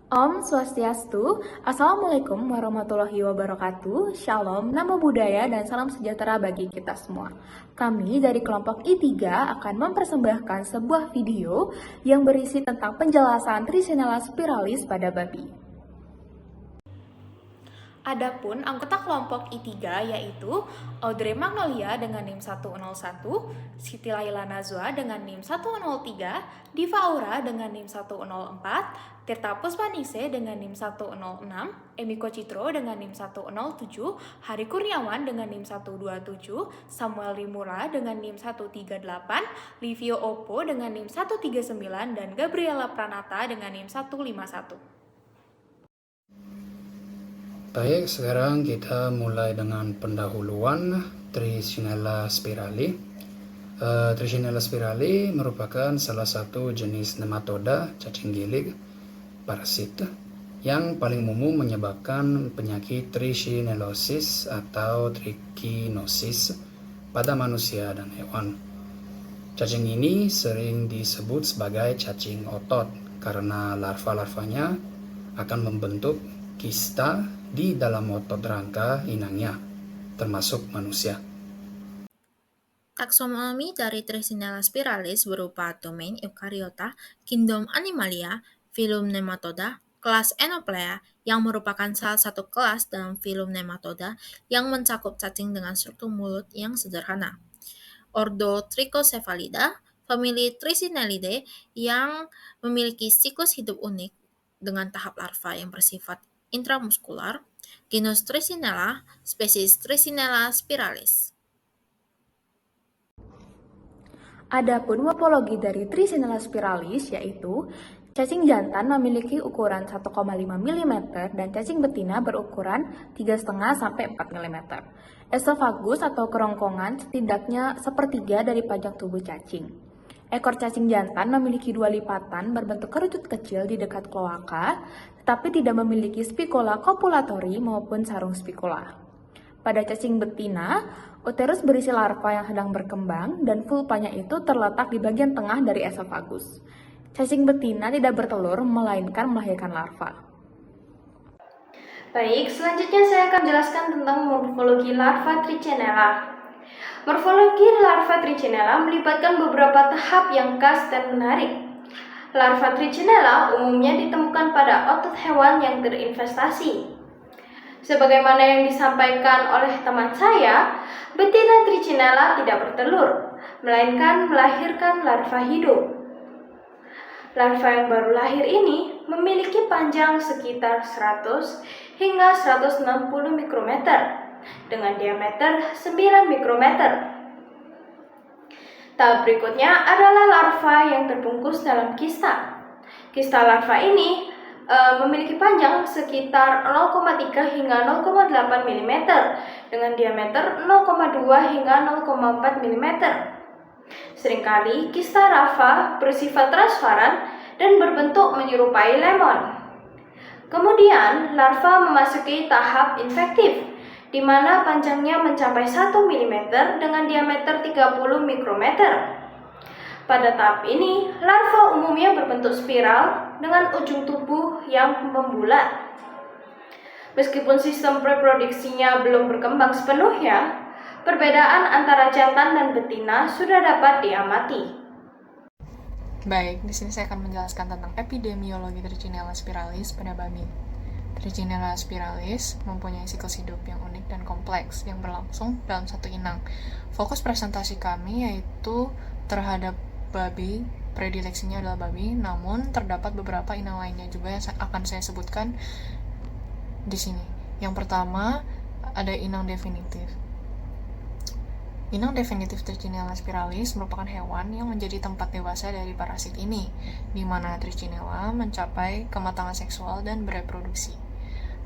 Om Swastiastu, Assalamualaikum warahmatullahi wabarakatuh, Shalom, Namo Buddhaya, dan salam sejahtera bagi kita semua. Kami dari kelompok I3 akan mempersembahkan sebuah video yang berisi tentang penjelasan Trichinella spiralis pada babi. Adapun anggota kelompok I3 yaitu Audrey Magnolia dengan NIM 101, Siti Laila Nazwa dengan NIM 103, Diva Aura dengan NIM 104, Tirta Puspanise dengan NIM 106, Emiko Citro dengan NIM 107, Hari Kurniawan dengan NIM 127, Samuel Rimura dengan NIM 138, Livio Oppo dengan NIM 139, dan Gabriela Pranata dengan NIM 151. Baik, sekarang kita mulai dengan pendahuluan Trichinella spirali. Trichinella spirali merupakan salah satu jenis nematoda cacing gilik parasit yang paling umum menyebabkan penyakit trichinellosis atau trichinosis pada manusia dan hewan. Cacing ini sering disebut sebagai cacing otot karena larva-larvanya akan membentuk kista di dalam otot rangka inangnya, termasuk manusia. Taksonomi dari Trichinella spiralis berupa domain Eukaryota, kingdom Animalia, filum Nematoda, kelas Enoplea yang merupakan salah satu kelas dalam filum Nematoda yang mencakup cacing dengan struktur mulut yang sederhana. Ordo Trichocephalida, famili Trichinellidae yang memiliki siklus hidup unik dengan tahap larva yang bersifat intramuskular, genus Trichinella, spesies Trichinella spiralis. Adapun morfologi dari Trichinella spiralis yaitu cacing jantan memiliki ukuran 1,5 mm dan cacing betina berukuran 3,5 sampai 4 mm. Esofagus atau kerongkongan setidaknya sepertiga dari pajak tubuh cacing. Ekor cacing jantan memiliki 2 lipatan berbentuk kerucut kecil di dekat kloaka, tetapi tidak memiliki spikula kopulatori maupun sarung spikula. Pada cacing betina, uterus berisi larva yang sedang berkembang dan vulpanya itu terletak di bagian tengah dari esofagus. Cacing betina tidak bertelur, melainkan melahirkan larva. Baik, selanjutnya saya akan jelaskan tentang morfologi larva Trichinella. Morfologi larva Trichinella melibatkan beberapa tahap yang khas dan menarik. Larva Trichinella umumnya ditemukan pada otot hewan yang terinvestasi. Sebagaimana yang disampaikan oleh teman saya, betina Trichinella tidak bertelur, melainkan melahirkan larva hidup. Larva yang baru lahir ini memiliki panjang sekitar 100 hingga 160 mikrometer dengan diameter 9 mikrometer. Tahap berikutnya adalah larva yang terbungkus dalam kista. Kista larva ini memiliki panjang sekitar 0,3 hingga 0,8 mm dengan diameter 0,2 hingga 0,4 mm. Seringkali kista larva bersifat transparan dan berbentuk menyerupai lemon. Kemudian larva memasuki tahap infektif, di mana panjangnya mencapai 1 mm dengan diameter 30 mikrometer. Pada tahap ini, larva umumnya berbentuk spiral dengan ujung tubuh yang membulat. Meskipun sistem reproduksinya belum berkembang sepenuhnya, perbedaan antara jantan dan betina sudah dapat diamati. Baik, di sini saya akan menjelaskan tentang epidemiologi Trichinella spiralis pada babi. Trichinella spiralis mempunyai siklus hidup yang unik dan kompleks yang berlangsung dalam satu inang. Fokus presentasi kami yaitu terhadap babi, predileksinya adalah babi, namun terdapat beberapa inang lainnya juga yang akan saya sebutkan di sini. Yang pertama, ada inang definitif. Inang definitif Trichinella spiralis merupakan hewan yang menjadi tempat dewasa dari parasit ini, di mana Trichinella mencapai kematangan seksual dan bereproduksi.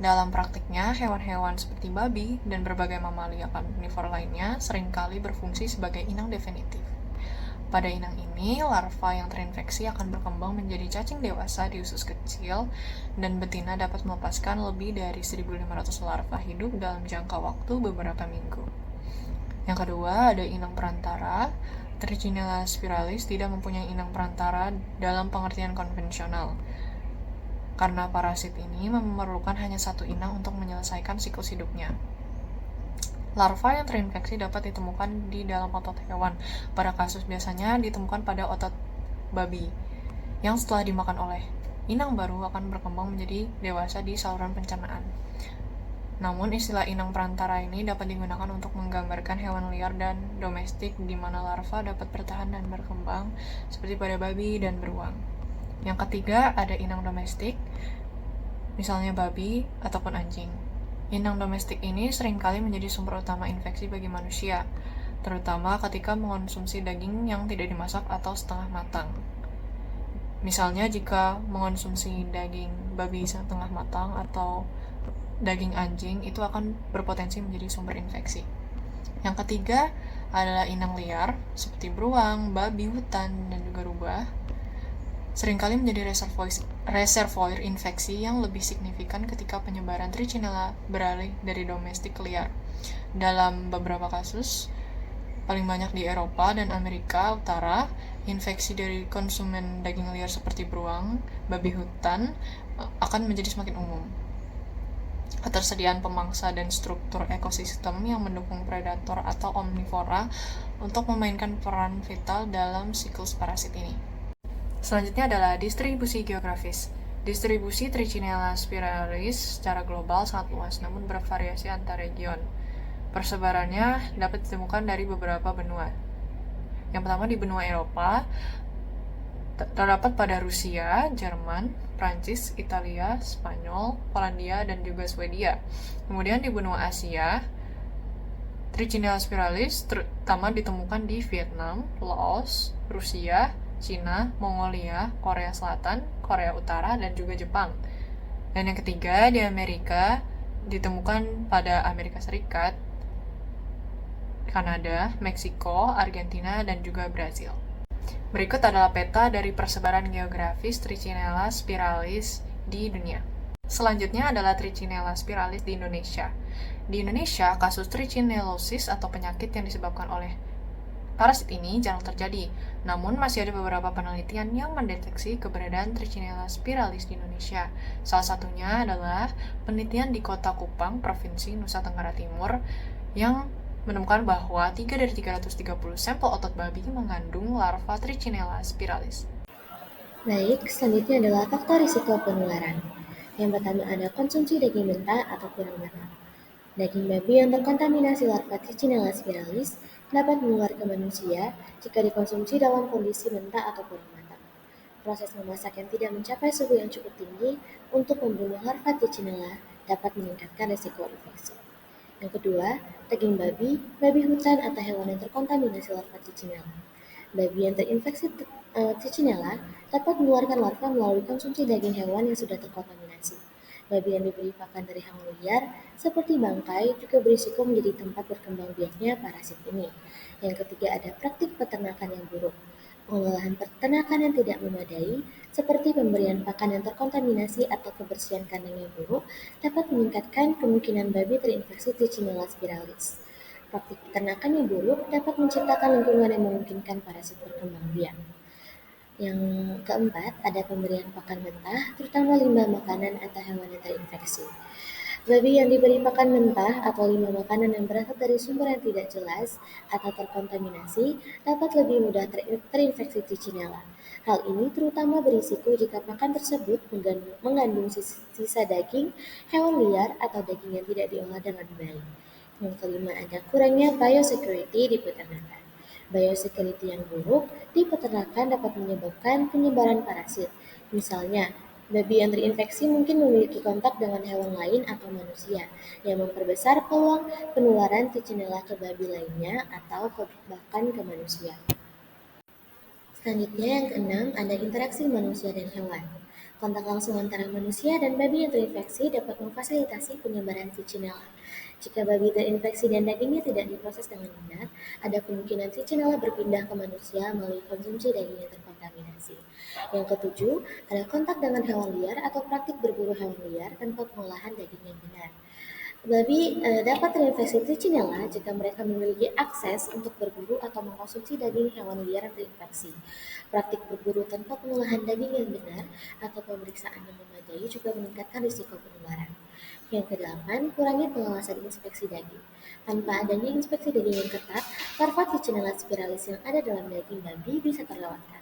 Dalam praktiknya, hewan-hewan seperti babi dan berbagai mamalia karnivor lainnya seringkali berfungsi sebagai inang definitif. Pada inang ini, larva yang terinfeksi akan berkembang menjadi cacing dewasa di usus kecil, dan betina dapat melepaskan lebih dari 1.500 larva hidup dalam jangka waktu beberapa minggu. Yang kedua, ada inang perantara. Trichinella spiralis tidak mempunyai inang perantara dalam pengertian konvensional. karena parasit ini memerlukan hanya satu inang untuk menyelesaikan siklus hidupnya. Larva yang terinfeksi dapat ditemukan di dalam otot hewan. Pada kasus biasanya ditemukan pada otot babi, yang setelah dimakan oleh inang baru akan berkembang menjadi dewasa di saluran pencernaan. Namun istilah inang perantara ini dapat digunakan untuk menggambarkan hewan liar dan domestik di mana larva dapat bertahan dan berkembang seperti pada babi dan beruang. Yang ketiga ada inang domestik, misalnya babi ataupun anjing. Inang domestik ini seringkali menjadi sumber utama infeksi bagi manusia, terutama ketika mengonsumsi daging yang tidak dimasak atau setengah matang. Misalnya jika mengonsumsi daging babi setengah matang atau daging anjing, itu akan berpotensi menjadi sumber infeksi. Yang ketiga adalah inang liar, seperti beruang, babi hutan, dan juga rubah. Seringkali menjadi reservoir infeksi yang lebih signifikan ketika penyebaran Trichinella beralih dari domestik ke liar. Dalam beberapa kasus, paling banyak di Eropa dan Amerika Utara, infeksi dari konsumen daging liar seperti beruang, babi hutan akan menjadi semakin umum. Ketersediaan pemangsa dan struktur ekosistem yang mendukung predator atau omnivora untuk memainkan peran vital dalam siklus parasit ini. Selanjutnya adalah distribusi geografis. Distribusi Trichinella spiralis secara global sangat luas, namun bervariasi antar region. Persebarannya dapat ditemukan dari beberapa benua. Yang pertama di benua Eropa, terdapat pada Rusia, Jerman, Prancis, Italia, Spanyol, Polandia, dan juga Swedia. Kemudian di benua Asia, Trichinella spiralis terutama ditemukan di Vietnam, Laos, Rusia, Cina, Mongolia, Korea Selatan, Korea Utara, dan juga Jepang. Dan yang ketiga di Amerika ditemukan pada Amerika Serikat, Kanada, Meksiko, Argentina, dan juga Brazil. Berikut adalah peta dari persebaran geografis Trichinella spiralis di dunia. Selanjutnya adalah Trichinella spiralis di Indonesia. Di Indonesia, kasus trichinellosis atau penyakit yang disebabkan oleh parasit ini jarang terjadi, namun masih ada beberapa penelitian yang mendeteksi keberadaan Trichinella spiralis di Indonesia. Salah satunya adalah penelitian di Kota Kupang, Provinsi Nusa Tenggara Timur, yang menemukan bahwa 3 dari 330 sampel otot babi mengandung larva Trichinella spiralis. Baik, selanjutnya adalah faktor risiko penularan. Yang pertama ada konsumsi daging mentah atau kurang matang. Daging babi yang terkontaminasi larva Trichinella spiralis dapat menular ke manusia jika dikonsumsi dalam kondisi mentah atau kurang matang. Proses memasak yang tidak mencapai suhu yang cukup tinggi untuk membunuh larva Trichinella dapat meningkatkan risiko infeksi. Yang kedua, daging babi, babi hutan atau hewan yang terkontaminasi larva Trichinella. Babi yang terinfeksi Trichinella dapat mengeluarkan larva melalui konsumsi daging hewan yang sudah terkontaminasi. Babi yang diberi pakan dari hewan liar, seperti bangkai, juga berisiko menjadi tempat berkembang biaknya parasit ini. Yang ketiga ada praktik peternakan yang buruk. Pengolahan peternakan yang tidak memadai, seperti pemberian pakan yang terkontaminasi atau kebersihan kandang yang buruk, dapat meningkatkan kemungkinan babi terinfeksi Trichinella spiralis. Praktik peternakan yang buruk dapat menciptakan lingkungan yang memungkinkan parasit berkembang biak. Yang keempat, ada pemberian pakan mentah, terutama limbah makanan atau hewan yang terinfeksi. Babi yang diberi pakan mentah atau limbah makanan yang berasal dari sumber yang tidak jelas atau terkontaminasi dapat lebih mudah terinfeksi Trichinella. Hal ini terutama berisiko jika pakan tersebut mengandung sisa daging hewan liar atau daging yang tidak diolah dengan baik. Yang kelima ada kurangnya biosecurity di peternakan. Biosecurity yang buruk di peternakan dapat menyebabkan penyebaran parasit. Misalnya, babi yang terinfeksi mungkin memiliki kontak dengan hewan lain atau manusia, yang memperbesar peluang penularan Trichinella ke babi lainnya atau bahkan ke manusia. Selanjutnya yang keenam ada interaksi manusia dan hewan. Kontak langsung antara manusia dan babi yang terinfeksi dapat memfasilitasi penyebaran Trichinella. Jika babi terinfeksi dan dagingnya tidak diproses dengan benar, ada kemungkinan Trichinella berpindah ke manusia melalui konsumsi daging yang terkontaminasi. Yang ketujuh, ada kontak dengan hewan liar atau praktik berburu hewan liar tanpa pengolahan daging yang benar. Babi dapat terinfeksi Trichinella jika mereka memiliki akses untuk berburu atau mengkonsumsi daging hewan liar yang terinfeksi. Praktik berburu tanpa pengolahan daging yang benar atau pemeriksaan yang memadai juga meningkatkan risiko penularan. Yang kedelapan, kurangi pengawasan inspeksi daging. Tanpa adanya inspeksi daging yang ketat, larva Trichinella spiralis yang ada dalam daging babi bisa terlewatkan.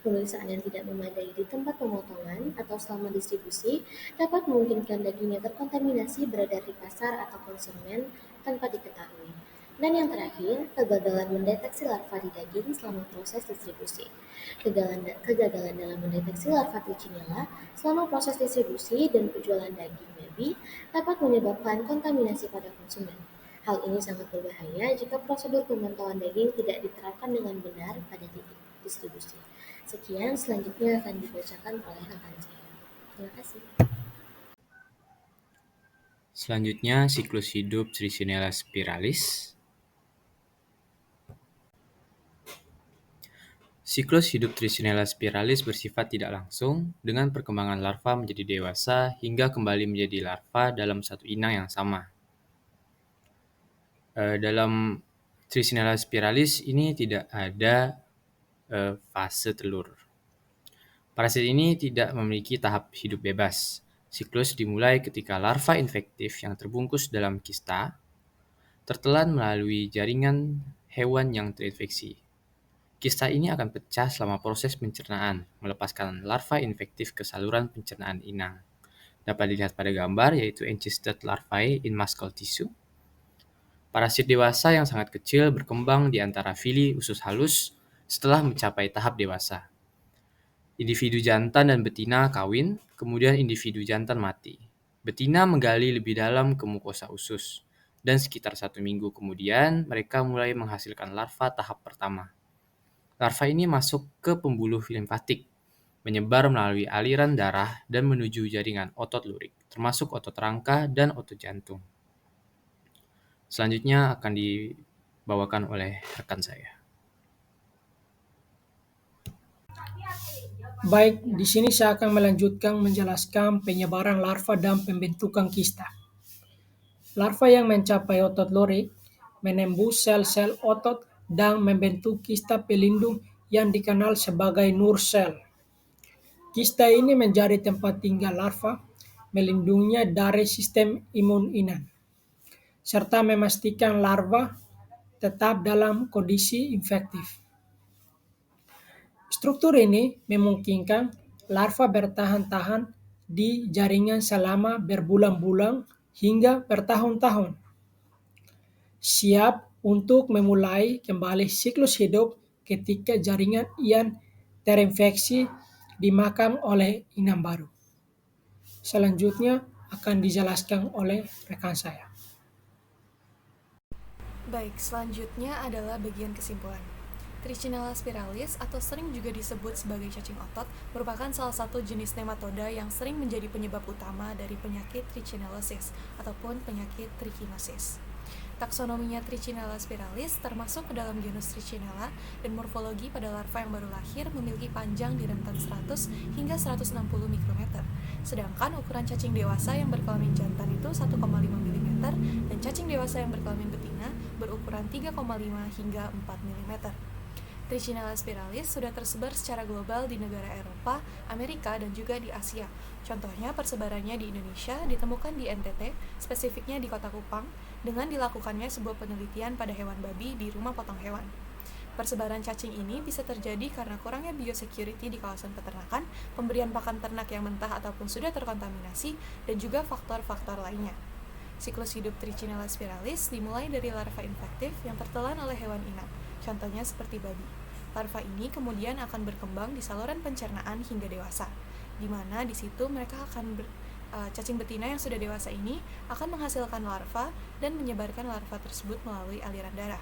Pemeriksaan yang tidak memadai di tempat pemotongan atau selama distribusi dapat memungkinkan dagingnya terkontaminasi beredar di pasar atau konsumen tanpa diketahui. Dan yang terakhir, kegagalan mendeteksi larva di daging selama proses distribusi. Kegagalan dalam mendeteksi larva Trichinella selama proses distribusi dan penjualan daging babi dapat menyebabkan kontaminasi pada konsumen. Hal ini sangat berbahaya jika prosedur pemantauan daging tidak diterapkan dengan benar pada titik distribusi. Sekian, selanjutnya akan dibacakan oleh rekan saya. Terima kasih. Selanjutnya, siklus hidup Trichinella spiralis. Siklus hidup Trichinella spiralis bersifat tidak langsung, dengan perkembangan larva menjadi dewasa hingga kembali menjadi larva dalam satu inang yang sama. Dalam Trichinella spiralis ini tidak ada fase telur. Parasit ini tidak memiliki tahap hidup bebas. Siklus dimulai ketika larva infektif yang terbungkus dalam kista tertelan melalui jaringan hewan yang terinfeksi. Kista ini akan pecah selama proses pencernaan, melepaskan larva infektif ke saluran pencernaan inang. Dapat dilihat pada gambar, yaitu encysted larvae in muscle tissue. Parasit dewasa yang sangat kecil berkembang di antara vili usus halus setelah mencapai tahap dewasa. Individu jantan dan betina kawin, kemudian individu jantan mati. Betina menggali lebih dalam ke mukosa usus, dan sekitar 1 minggu kemudian mereka mulai menghasilkan larva tahap pertama. Larva ini masuk ke pembuluh limfatik, menyebar melalui aliran darah dan menuju jaringan otot lurik, termasuk otot rangka dan otot jantung. Selanjutnya akan dibawakan oleh rekan saya. Baik, di sini saya akan melanjutkan menjelaskan penyebaran larva dan pembentukan kista. Larva yang mencapai otot lurik menembus sel-sel otot dan membentuk kista pelindung yang dikenal sebagai Nur cell. Kista ini menjadi tempat tinggal larva, melindunginya dari sistem imun inang, serta memastikan larva tetap dalam kondisi infektif. Struktur ini memungkinkan larva bertahan-tahan di jaringan selama berbulan-bulan hingga bertahun-tahun, siap untuk memulai kembali siklus hidup ketika jaringan yang terinfeksi dimakan oleh inang baru. Selanjutnya akan dijelaskan oleh rekan saya. Baik, selanjutnya adalah bagian kesimpulan. Trichinella spiralis atau sering juga disebut sebagai cacing otot merupakan salah satu jenis nematoda yang sering menjadi penyebab utama dari penyakit trichinellosis ataupun penyakit trichinosis. Taksonominya Trichinella spiralis termasuk ke dalam genus Trichinella dan morfologi pada larva yang baru lahir memiliki panjang di rentan 100 hingga 160 mikrometer. Sedangkan ukuran cacing dewasa yang berkelamin jantan itu 1,5 mm dan cacing dewasa yang berkelamin betina berukuran 3,5 hingga 4 mm. Trichinella spiralis sudah tersebar secara global di negara Eropa, Amerika, dan juga di Asia. Contohnya persebarannya di Indonesia ditemukan di NTT, spesifiknya di Kota Kupang, dengan dilakukannya sebuah penelitian pada hewan babi di rumah potong hewan. Persebaran cacing ini bisa terjadi karena kurangnya biosecurity di kawasan peternakan, pemberian pakan ternak yang mentah ataupun sudah terkontaminasi, dan juga faktor-faktor lainnya. Siklus hidup Trichinella spiralis dimulai dari larva infektif yang tertelan oleh hewan inang, contohnya seperti babi. Larva ini kemudian akan berkembang di saluran pencernaan hingga dewasa, di mana di situ mereka akan cacing betina yang sudah dewasa ini akan menghasilkan larva dan menyebarkan larva tersebut melalui aliran darah.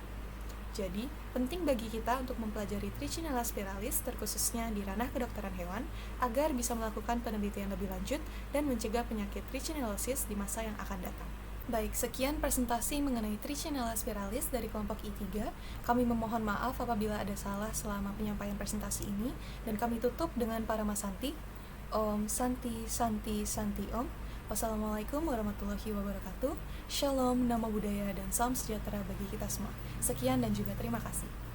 Jadi, penting bagi kita untuk mempelajari Trichinella spiralis terkhususnya di ranah kedokteran hewan agar bisa melakukan penelitian lebih lanjut dan mencegah penyakit Trichinellosis di masa yang akan datang. Baik, sekian presentasi mengenai Trichinella spiralis dari kelompok I3. Kami memohon maaf apabila ada salah selama penyampaian presentasi ini, dan kami tutup dengan Paramasanti. Om Santi Santi Santi Om. Wassalamualaikum warahmatullahi wabarakatuh. Shalom, nama budaya, dan salam sejahtera bagi kita semua. Sekian dan juga terima kasih.